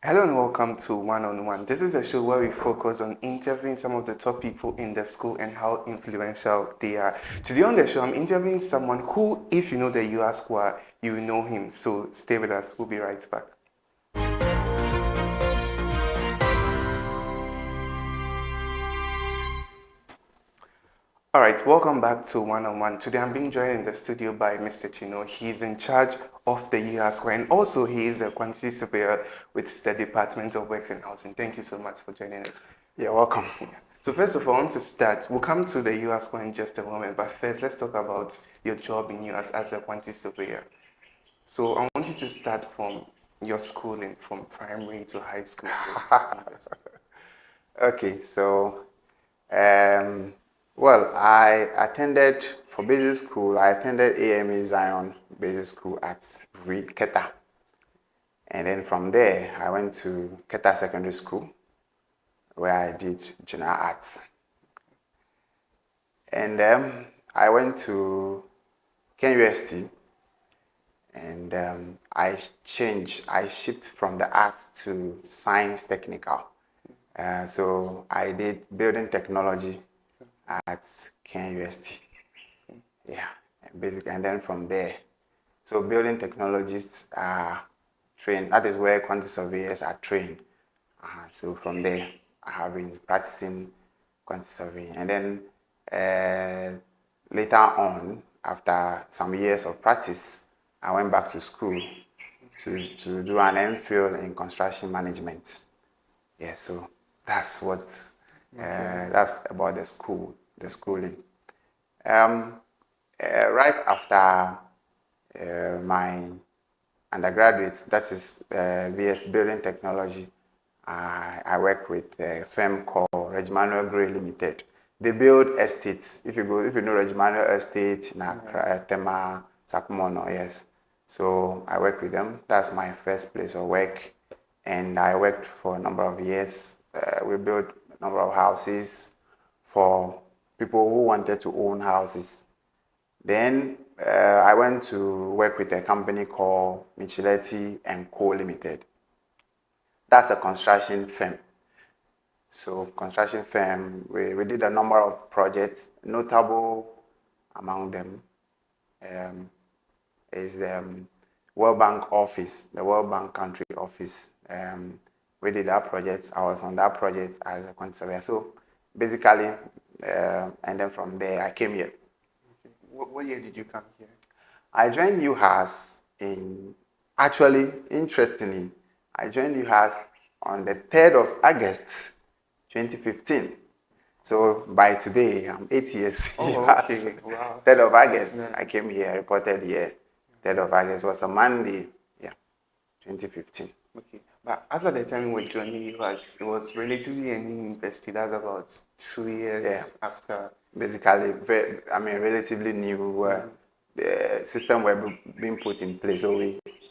Hello and welcome to One on One. This is a show where we focus on interviewing some of the top people in the school and how influential they are. Today on the show, I'm interviewing someone who, if you know the UHAS squad, you know him. So stay with us. We'll be right back. All right, welcome back to One on One. Today I'm being joined in the studio by Mr. Chino. He's in charge of the UHAS squad and also he is a quantity surveyor with the Department of Works and Housing. Thank you so much for joining us. You're welcome. So first of all, I want to start. We'll come to the UHAS squad in just a moment, but first let's talk about your job in UHAS as a quantity surveyor. So I want you to start from your schooling, from primary to high school. Okay, so, um, I attended for basic school. I attended AME Zion Basic School at Keta, and then from there I went to Keta Secondary School, where I did general arts, and I went to KUST, and I shift from the arts to science technical. So I did building technology at KUST. Yeah, and then from there, so building technologists are trained. That is where quantity surveyors are trained. So from there, I have been practicing quantity surveying, and then later on, after some years of practice, I went back to school to do an MPhil in construction management. Yeah, so that's what that's about the schooling. Right after my undergraduate, that is BS Building Technology, I work with a firm called Regmanuel Gray Limited. They build estates. If you know Regmanuel Estate, Nakra, Tema, Sakumono, yes. So I work with them. That's my first place of work, and I worked for a number of years. We built a number of houses for people who wanted to own houses. Then I went to work with a company called Micheletti and Co. Limited. That's a construction firm. So construction firm, we did a number of projects. Notable among them is World Bank office, the World Bank country office. We did that project. I was on that project as a quantity surveyor. So basically, and then from there, I came here. What year did you come here? I joined UHAS interestingly, I joined UHAS on the 3rd of August, 2015. So by today, I'm 8 years. Oh, okay. Wow. 3rd of August, Nice. I came here, reported here. 3rd of August was a Monday, 2015. Okay, but as at the time we were joining UHAS, it was relatively a new university. That's about 2 years after. Basically, relatively new. The system were being put in place. So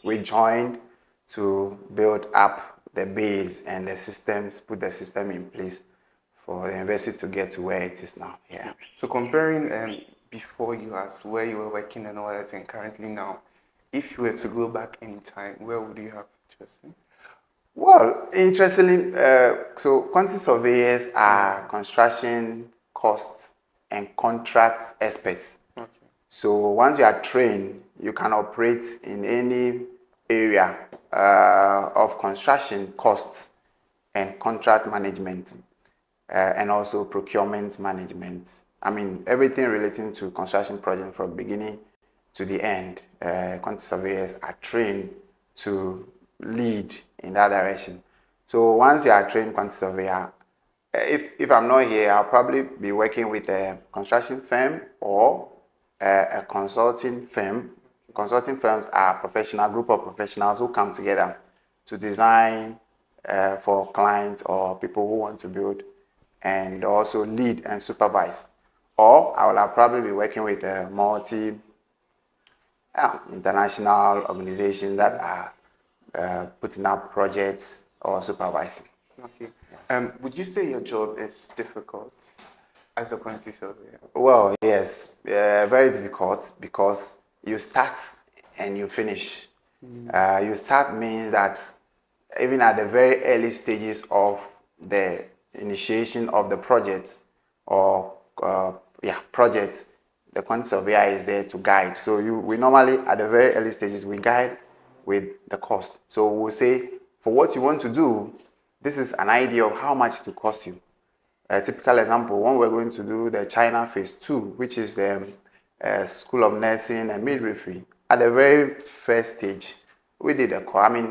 we joined to build up the base and the systems, put the system in place for the university to get to where it is now. Yeah. So comparing before UHAS, where you were working and all that, and currently now, if you were to go back in time, where would you have chosen? Well, interestingly, so quantity surveyors are construction costs and contract experts. Okay. So once you are trained, you can operate in any area of construction costs and contract management, and also procurement management. I mean, everything relating to construction project from beginning to the end, quantity surveyors are trained to lead in that direction. So once you are trained quantity surveyor, if I'm not here, I'll probably be working with a construction firm or a consulting firm. Consulting firms are a group of professionals who come together to design for clients or people who want to build, and also lead and supervise. Or I will probably be working with a international organization that are putting up projects or supervising. Okay. Yes. Would you say your job is difficult as a quantity surveyor? Well, yes, very difficult because you start and you finish. You start means that even at the very early stages of the initiation of the project or project, the quantity surveyor is there to guide. So we normally at the very early stages we guide with the cost. So we'll say for what you want to do, this is an idea of how much it will cost you. A typical example, when we're going to do the China phase 2, which is the School of Nursing and Midwifery, at the very first stage, we did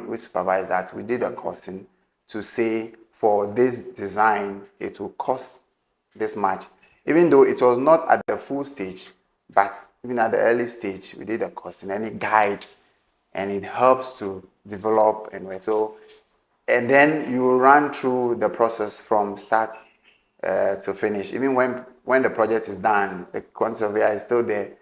we supervised that. We did a costing to say for this design, it will cost this much. Even though it was not at the full stage, but even at the early stage, we did a costing and it guide and it helps to develop and then you run through the process from start to finish. Even when the project is done, the quantity surveyor is still there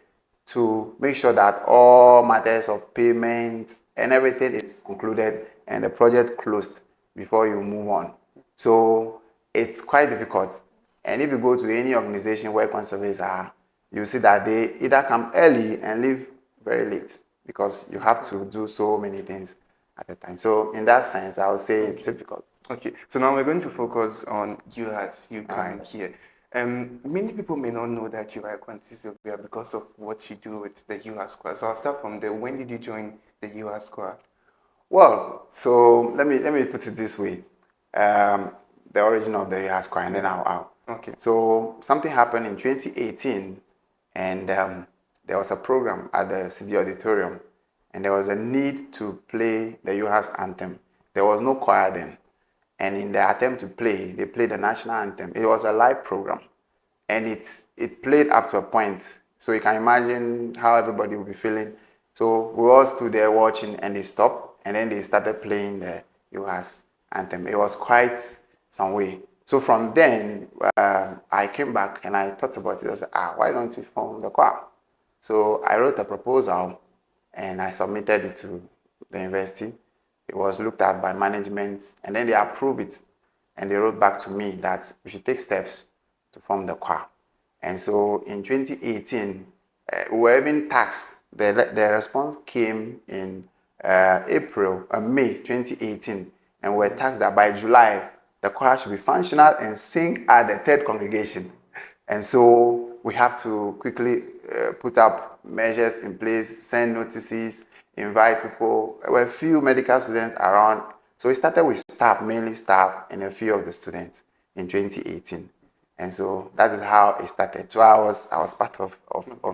to make sure that all matters of payment and everything is concluded and the project closed before you move on. So it's quite difficult. And if you go to any organization where quantity surveyors are, you see that they either come early and leave very late because you have to do so many things at a time. So in that sense, I would say it's difficult. Okay, so now we're going to focus on you as you coming Right. here. Many people may not know that you are a quantity surveyor because of what you do with the UHAS squad. So I'll start from there. When did you join the UHAS squad? Well, so let me put it this way. Um, the origin of the UHAS squad, and then I'll. Okay. So something happened in 2018, and there was a program at the city auditorium, and there was a need to play the UHAS anthem. There was no choir then, and in the attempt to play, they played the national anthem. It was a live program, and it played up to a point. So you can imagine how everybody will be feeling. So we all stood there watching, and they stopped, and then they started playing the UHAS anthem. It was quite some way. So from then, I came back and I thought about it. I said, why don't we form the choir? So I wrote a proposal and I submitted it to the university. It was looked at by management and then they approved it. And they wrote back to me that we should take steps to form the choir. And so in 2018, we were even tasked. The response came in May 2018, and we were tasked that by July, the choir should be functional and sing at the third congregation. And so we have to quickly put up measures in place, send notices, invite people. There were a few medical students around. So we started with staff, mainly staff, and a few of the students in 2018. And so that is how it started. So I was part of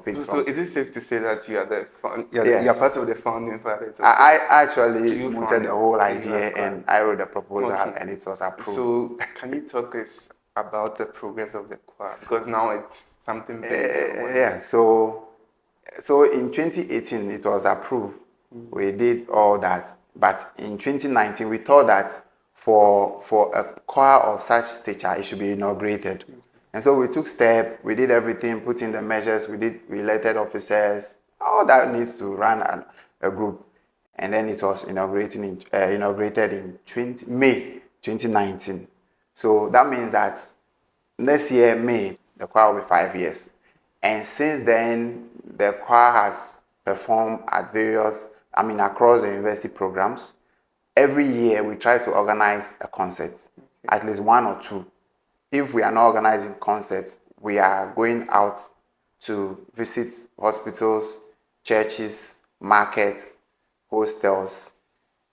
it. So is it safe to say that you are you're Yes. part of the founding fathers? I actually You mooted founded the whole the idea UHAS squad. and I wrote the proposal Okay. and it was approved. So can you talk us about the progress of the choir? Because now it's something big. Yeah, so in 2018 it was approved. We did all that. But in 2019 we thought that for a choir of such stature it should be inaugurated. And so we took steps, we did everything, put in the measures, we elected officers, all that needs to run a group. And then it was inaugurated in May 2019. So that means that next year, May, the choir will be 5 years. And since then, the choir has performed at across the university programs. Every year, we try to organize a concert, at least one or two. If we are not organizing concerts, we are going out to visit hospitals, churches, markets, hostels,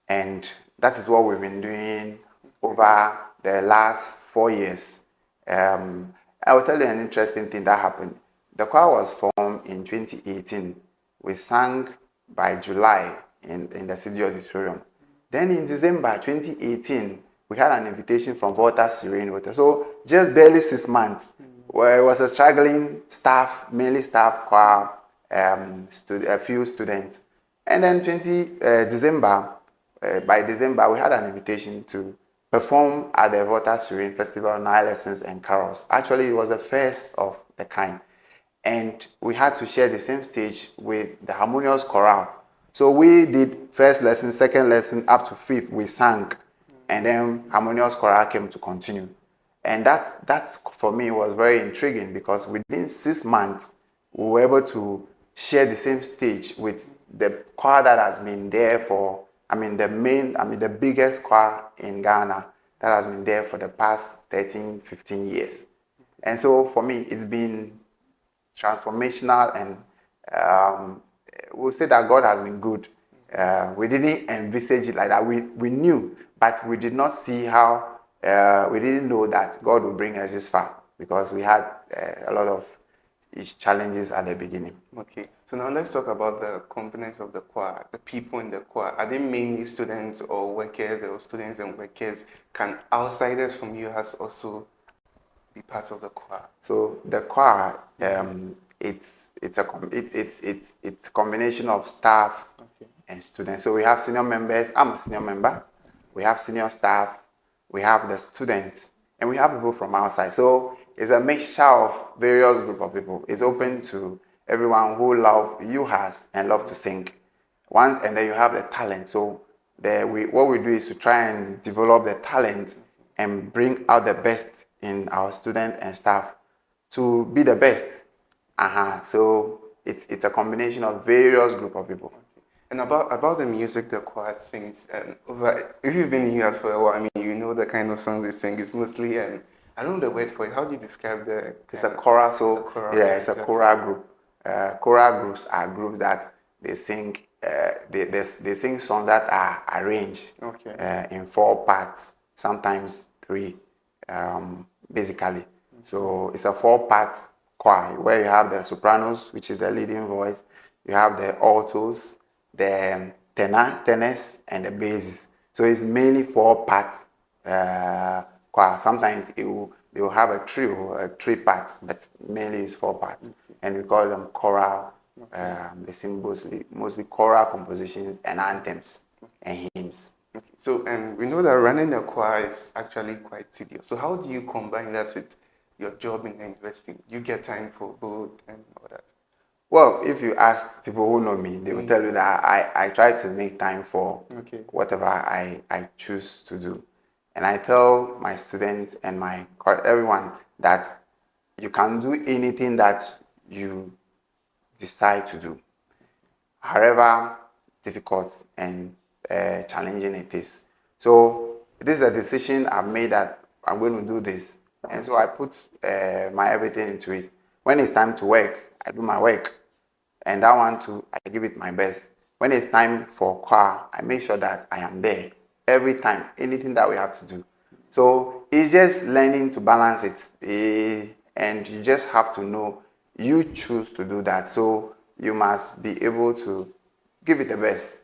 and that is what we've been doing over the last 4 years. I will tell you an interesting thing that happened. The choir was formed in 2018. We sang by July in the city auditorium. Then in December 2018, we had an invitation from Volta Serene Hotel. So just barely 6 months, where it was a struggling staff, mainly staff choir, a few students. And then by December, we had an invitation to perform at the Volta Serene Festival, Nile Lessons and Carols. Actually, it was the first of the kind. And we had to share the same stage with the Harmonious Chorale. So we did first lesson, second lesson, up to fifth, we sang. And then Harmonious Chorale came to continue. And that for me was very intriguing because within 6 months, we were able to share the same stage with the choir that has been there for the biggest choir in Ghana that has been there for the past 13, 15 years. And so for me, it's been transformational, and we'll say that God has been good. We didn't envisage it like that. We knew, but we did not see how, we didn't know that God would bring us this far, because we had a lot of challenges at the beginning. Okay, so now let's talk about the components of the choir, the people in the choir. Are they mainly students or workers, or students and workers? Can outsiders from UHAS also be part of the choir? So the choir, it's a combination of staff and students. So we have senior members. I'm a senior member. We have senior staff. We have the students, and we have people from outside. So it's a mixture of various group of people. It's open to everyone who love UHAS and love to sing. And then you have the talent. So what we do is to try and develop the talent and bring out the best in our students and staff to be the best. So it's a combination of various group of people. And about the music the choir sings, if you've been here for a while, I mean, you know the kind of songs they sing. It's mostly, I don't know the word for it. How do you describe the? It's a choral. So it's a choral, yeah, it's a exactly. choral group. Choral groups are groups that they sing. They sing songs that are arranged in 4 parts, sometimes 3, basically. So it's a 4-part choir where you have the sopranos, which is the leading voice. You have the altos, the tenors, and the basses. So it's mainly 4 parts choir. Sometimes they will have a trio, 3 parts, but mainly it's 4 parts, and we call them choral. They sing mostly choral compositions and anthems and hymns. Okay. So, and we know that running a choir is actually quite tedious. So, how do you combine that with your job in the university? You get time for both and all that? Well, if you ask people who know me, they will tell you that I try to make time for whatever I choose to do. And I tell my students and everyone that you can do anything that you decide to do, however difficult and challenging it is. So this is a decision I've made that I'm going to do this. And so I put my everything into it. When it's time to work, I do my work. And that one too, I give it my best. When it's time for choir, I make sure that I am there every time, anything that we have to do. So it's just learning to balance it. And you just have to know you choose to do that. So you must be able to give it the best.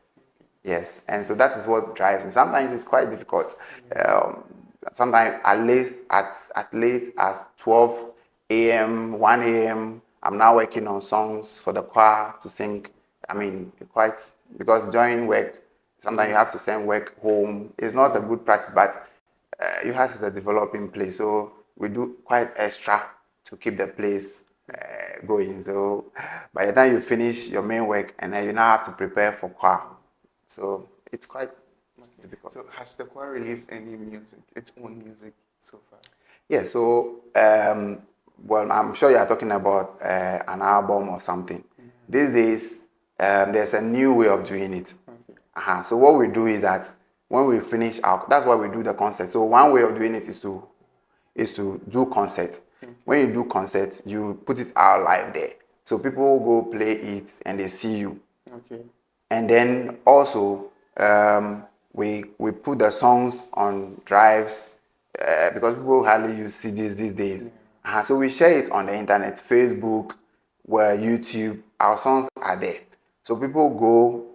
Yes, and so that is what drives me. Sometimes it's quite difficult. Um, Sometimes at late as 12 a.m., 1 a.m. I'm now working on songs for the choir to sing. I mean, because during work, sometimes you have to send work home. It's not a good practice, but you have to develop in place. So we do quite extra to keep the place going. So by the time you finish your main work, and then you now have to prepare for choir. So it's quite difficult. So, has the choir released any music, its own music so far? Yeah, so, well, I'm sure you are talking about an album or something. These days, there's a new way of doing it. So what we do is that when we finish that's why we do the concert. So one way of doing it is to do concert. When you do concert, you put it out live there. So people go play it and they see you. Okay. And then also we put the songs on drives because people hardly use CDs these days. So we share it on the internet, Facebook, where YouTube. Our songs are there. So people go,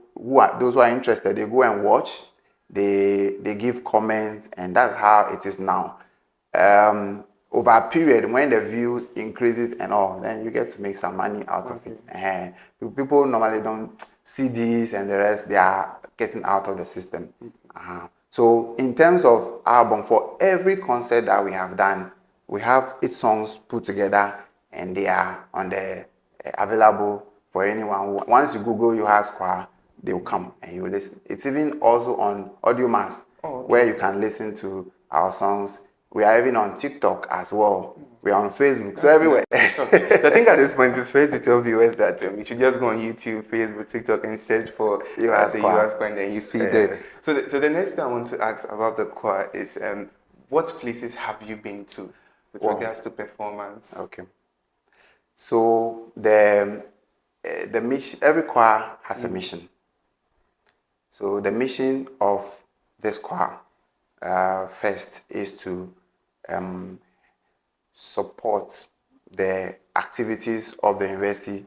those who are interested, they go and watch. They give comments, and that's how it is now. Over a period, when the views increases and all, then you get to make some money out of it. People normally don't see this and the rest, they are getting out of the system. So in terms of album, for every concert that we have done, we have 8 songs put together, and they are on the available for anyone. Once you Google UHAS Choir, they will come and you will listen. It's even also on Audio Mass, where you can listen to our songs. We are even on TikTok as well. We are on Facebook, so everywhere. Okay. So I think at this point it's fair to tell viewers that you should just go on YouTube, Facebook, TikTok, and search for UHAS the choir. US choir, and then you see there. Yes. So the next thing I want to ask about the choir is what places have you been to with Wow. regards to performance? Okay. So the mission, every choir has a mission. So the mission of this choir first is to support the activities of the university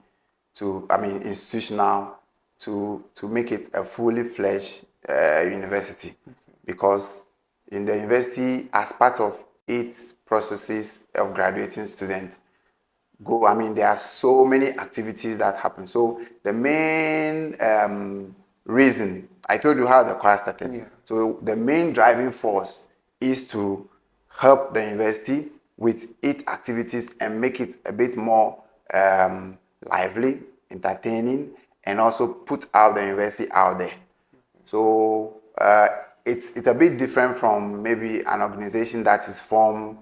institutional to make it a fully fledged university, because in the university, as part of its processes of graduating students, there are so many activities that happen. So the main reason, I told you how the choir started. Yeah. So the main driving force is to help the university with its activities and make it a bit more lively, entertaining, and also put out the university out there. So it's a bit different from maybe an organization that is formed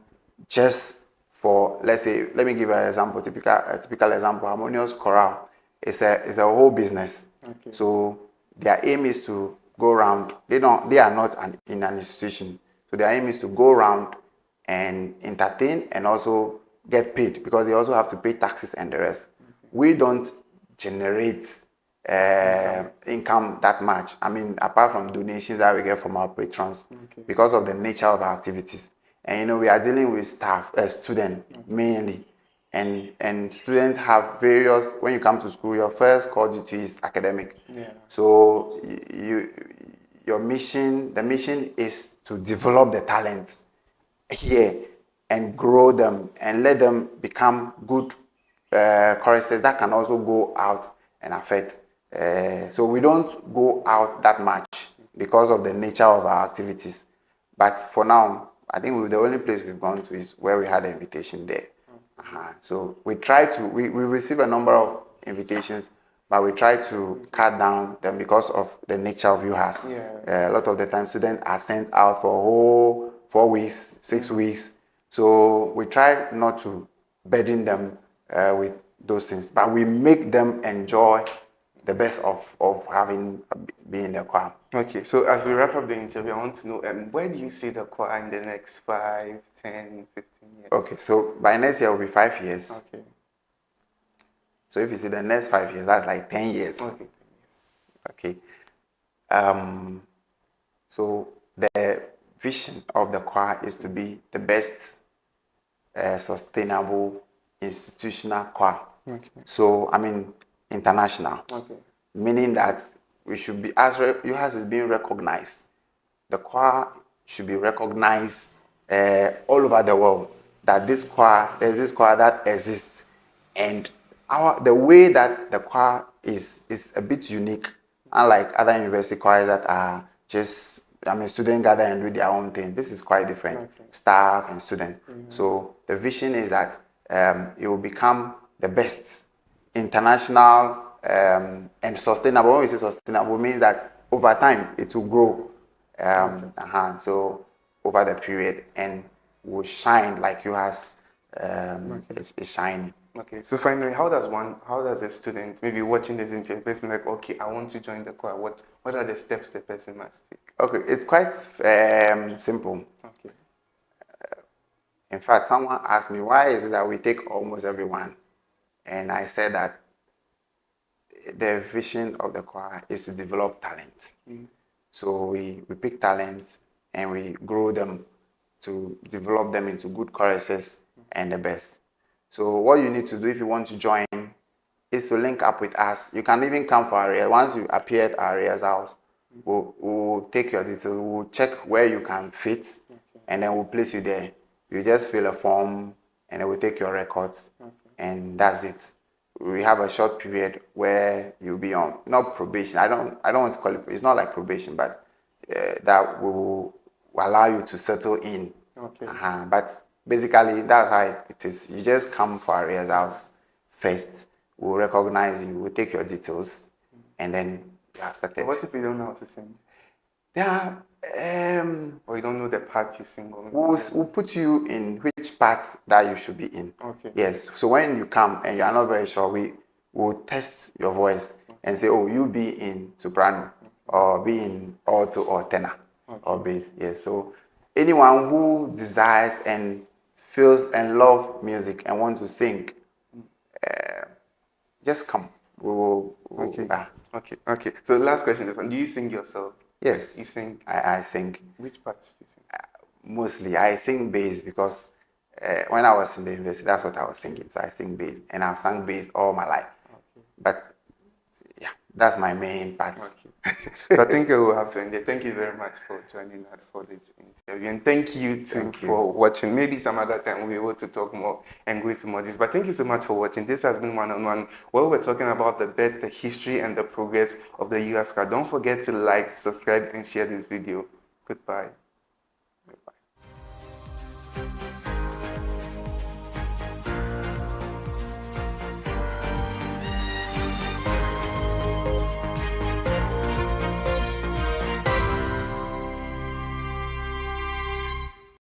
just for, let's say, let me give an example, a typical example. Harmonious Chorale is a whole business. Okay. So their aim is to go around. They are not in an institution. So their aim is to go around and entertain and also get paid, because they also have to pay taxes and the rest. We don't generate income that much. Apart from donations that we get from our patrons, because of the nature of our activities. And we are dealing with students mainly, and students have various. When you come to school, your first core duty is academic. Yeah. So your mission, the mission is to develop the talent here and grow them and let them become good choristers that can also go out and affect. So we don't go out that much because of the nature of our activities. But for now, I think the only place we've gone to is where we had an invitation there. So we receive a number of invitations, but we try to cut down them because of the nature of UHAS. Yeah. A lot of the time, students are sent out for a whole 4 weeks, 6 weeks. So we try not to burden them with those things, but we make them enjoy the best of having being in the choir. Okay, so as we wrap up the interview, I want to know where do you see the choir in the next 5, 10, 15 years? Okay, so by next year will be 5 years. Okay. So if you see the next 5 years, that's like 10 years. Okay. Okay. So the vision of the choir is to be the best sustainable institutional choir. Okay. So international. Okay. Meaning that we should be, as UHAS is being recognized, the choir should be recognized all over the world. That there's this choir that exists, and the way that the choir is a bit unique, unlike other university choirs that are just students gather and do their own thing. This is quite different. Okay. Staff and student. So the vision is that it will become the best international and sustainable. When we say sustainable, means that over time it will grow. So over the period, and will shine like UHAS is shining. Okay. So finally, how does a student maybe watching this interview be like, okay, I want to join the choir? What are the steps the person must take? Okay, it's quite simple. Okay. In fact, someone asked me, why is it that we take almost everyone? And I said that the vision of the choir is to develop talent. So we pick talent and we grow them to develop them into good choruses and the best. So what you need to do if you want to join is to link up with us. You can even come for our once you appear at our house. We'll take your details. We'll check where you can fit, and then we'll place you there. You just fill a form, and then we'll take your records, and that's it. We have a short period where you'll be on not probation. I don't want to call it. It's not like probation, but that will allow you to settle in. Okay. But basically, that's how it is. You just come for our house first. We'll recognize you. We'll take your details, and then you have started. What if you don't know how to sing? Yeah. Or you don't know the part you sing? Or We'll put you in which part that you should be in. Okay. Yes. So when you come and you are not very sure, we will test your voice and say, oh, you be in soprano or be in alto or tenor or bass. Yes. So anyone who desires and feels and love music and want to sing, just come. Okay. Okay. So last question, do you sing yourself? Yes. You sing? I sing. Which parts do you sing? Mostly I sing bass because when I was in the university, that's what I was singing. So I sing bass, and I've sung bass all my life. Okay. But yeah, that's my main part. Okay. So I think I will have to end there. Thank you very much for joining us for this interview, and thank you too for watching. Maybe some other time we'll be able to talk more and go into more this. But thank you so much for watching. This has been one-on-one where we're talking about the birth, the history, and the progress of the UHAS. Don't forget to like, subscribe, and share this video. Goodbye.